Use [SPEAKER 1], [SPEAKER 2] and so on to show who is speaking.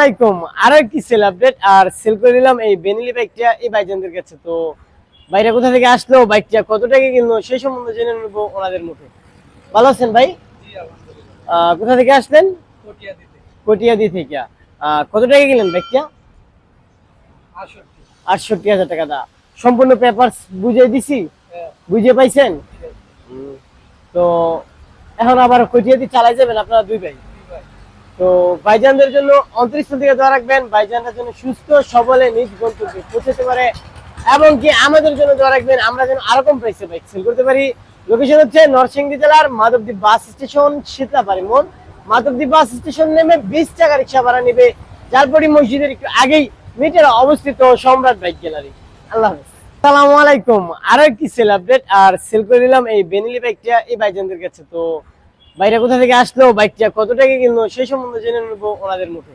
[SPEAKER 1] আলাইকুম। আরো একটি সেল আপডেট আর সেল করে দিলাম এই বেনিলি বাইকটা এই ভাইজানদের কাছে। তো বাইরে কোথা থেকে আসলো, বাইকটা কত টাকা কিনলো সেই সম্বন্ধে জেনে নেবো ওনাদের মুখে। ভালো আছেন ভাই?
[SPEAKER 2] জি, আলহামদুলিল্লাহ।
[SPEAKER 1] কোথা থেকে আসলেন?
[SPEAKER 2] পটিয়া দিতে
[SPEAKER 1] কটিয়াদি থেকে। কত টাকা কিনলেন বাইকটা?
[SPEAKER 2] 68।
[SPEAKER 1] 68,000 টাকা দা। সম্পূর্ণ পেপারস বুঝিয়ে দিছি,
[SPEAKER 2] হ্যাঁ,
[SPEAKER 1] বুঝিয়ে পাইছেন?
[SPEAKER 2] জি ভাই,
[SPEAKER 1] তো এখন আবার কটিয়াদি চালাই যাবেন আপনারা দুই ভাই।
[SPEAKER 2] জি ভাই।
[SPEAKER 1] তো ভাইজানদের জন্য অন্তরিষ্ট থেকে দোয়া রাখবেন, ভাইজানদের জন্য সুস্থ সবলে নিজ গন্তব্যে পৌঁছাতে পারে, এবং কি আমাদের জন্য দোয়া রাখবেন আমরা যেন আরো কম প্রাইসে বাইক সেল করতে পারি। লোকেশন হচ্ছে নরসিংদী জেলার মাধবদ্বীপ বাস স্টেশন, শীতলাপাড়ি মোড়। মাধবদ্বীপ বাস স্টেশন নেমে 20 টাকা রিক্সা ভাড়া নেবে, জালপড়ি মসজিদের একটু আগেই মিটারে অবস্থিত সম্রাট বাইক গ্যালারি। আল্লাহ হাফেজ। আসসালামু আলাইকুম। আরো একটি সেল আপডেট আর সেল করে দিলাম এই বেনিলি বাইকটা এই ভাইজানদের কাছে। তো বাইরে কোথা থেকে আসলো, বাইকটা কত টাকা কিনলো সেই সম্বন্ধে জেনে নেবো ওনাদের মুখে।